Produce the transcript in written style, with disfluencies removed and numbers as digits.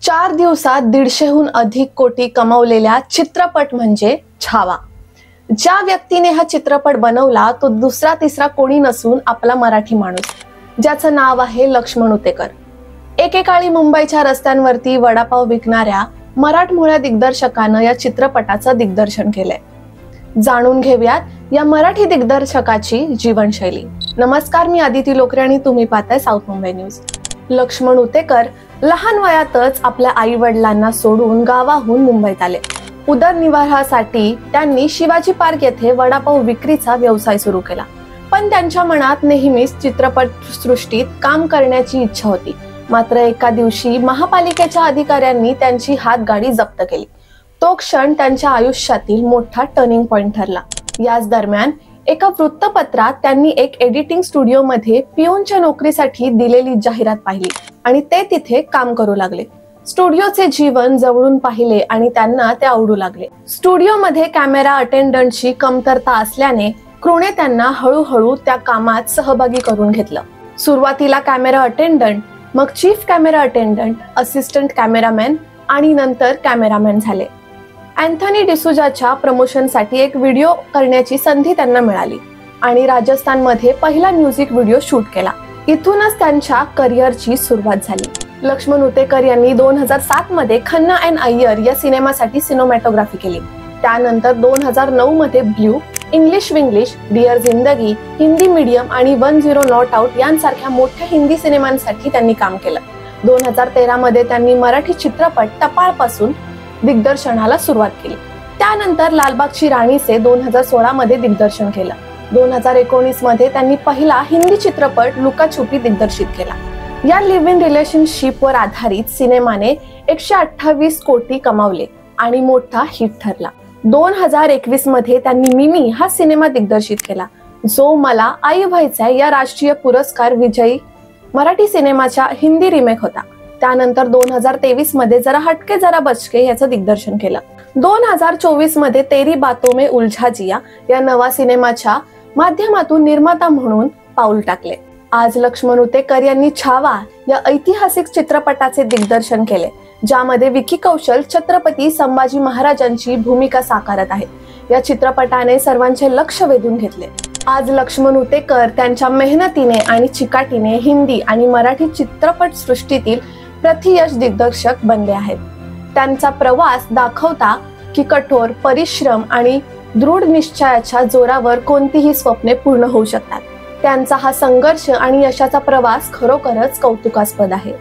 4 दिवसात 150हून अधिक कोटी कमावलेल्या चित्रपट म्हणजे छावा। ज्या व्यक्तीने हा चित्रपट बनवला तो दुसरा तिसरा कोणी नसून आपला मराठी माणूस, ज्याचं नाव आहे लक्ष्मण उतेकर। एकेकाळी मुंबईच्या रस्त्यांवरती वडापाव विकणाऱ्या मराठमोळ्या दिग्दर्शकानं या चित्रपटाचं दिग्दर्शन केलंय। जाणून घेऊयात या मराठी दिग्दर्शकाची जीवनशैली। नमस्कार, मी आदिती लोकरे आणि तुम्ही पाहताय साऊथ मुंबई न्यूज। लक्ष्मण उतेकर लहान वयातच आपल्या आई वडिलांना सोडून गावाहून मुंबईत आले। उदरनिर्वाहासाठी त्यांनी शिवाजी पार्क येथे वडापाव विक्रीचा व्यवसाय सुरू केला। पण त्यांच्या मनात नेहमीच चित्रपट सृष्टीत काम करण्याची इच्छा होती। मात्र एका दिवशी महापालिकेच्या अधिकाऱ्यांनी त्यांची हातगाडी जप्त केली। तो क्षण त्यांच्या आयुष्यातील मोठा टर्निंग पॉइंट ठरला। याच दरम्यान एका वृत्तपत्रात त्यांनी एक एडिटिंग स्टुडिओ मध्ये पिओनच्या नोकरीसाठी दिलेली जाहिरात पाहिली आणि ते तिथे काम करू लागले। स्टुडिओचे जीवन जवळून पाहिले आणि त्यांना ते आवडू लागले। स्टुडिओ मध्ये कॅमेरा अटेंडंटची कमतरता असल्याने क्रूने त्यांना हळूहळू त्या कामात सहभागी करून घेतलं। सुरुवातीला कॅमेरा अटेंडंट, मग chief camera attendant, assistant cameraman आणि नंतर कॅमेरामॅन झाले। अँथनी डिसूजाच्या प्रमोशनसाठी एक व्हिडिओ करण्याची संधी त्यांना मिळाली आणि राजस्थानमध्ये पहिला म्युझिक व्हिडिओ शूट केला। इथूनच त्यांच्या करिअरची सुरुवात झाली। लक्ष्मण उतेकर यांनी 2007 मध्ये खन्ना अँड अय्यर या सिनेमासाठी सिनेमॅटोग्राफी केली। त्यानंतर 2009 मध्ये ब्ल्यू, इंग्लिश विंग्लिश, डिअर जिंदगी, हिंदी मीडियम आणि 10 नॉट आउट यांसारख्या मोठ्या हिंदी सिनेमांसाठी त्यांनी काम केलं। 2013 मध्ये त्यांनी मराठी चित्रपट टपाळ पासून दिग्दर्शनाला सुरुवात केली। त्यानंतर लालबागची राणीचे 2016 मध्ये दिग्दर्शन केलं। 2019 मध्ये त्यांनी पहिला हिंदी चित्रपट लुकाछुपी दिग्दर्शित केला। या लिव्ह इन रिलेशनशिप वर आधारित सिनेमाने 128 कोटी कमावले आणि मोठा हिट ठरला। 2021 मध्ये त्यांनी मिमी हा सिनेमा दिग्दर्शित केला, जो मला आई व्हायचंय या राष्ट्रीय पुरस्कार विजयी मराठी सिनेमाचा हिंदी रिमेक होता। त्यानंतर 2023 मध्ये जरा हटके जरा बचके याचं दिग्दर्शन केलं। 2024 मध्ये तेरी बातों में उलझा जिया या नवा सिनेमाच्या माध्यमातून निर्माता म्हणून पाऊल टाकले। आज लक्ष्मण उतेकर यांनी छावा या ऐतिहासिक चित्रपटाचे दिग्दर्शन केले, ज्यामध्ये विकी कौशल छत्रपती संभाजी महाराजांची भूमिका साकारत आहे। या चित्रपटाने सर्वांचे लक्ष वेधून घेतले। आज लक्ष्मण उतेकर त्यांच्या मेहनतीने आणि चिकाटीने हिंदी आणि मराठी चित्रपट सृष्टीतील प्रतियश दिग्दर्शक बनले आहेत। त्यांचा प्रवास दाखवता की कठोर परिश्रम आणि दृढ निश्चयाच्या जोरावर कोणतीही स्वप्ने पूर्ण होऊ शकतात। त्यांचा हा संघर्ष आणि यशाचा प्रवास खरोखरच कौतुकास्पद आहे।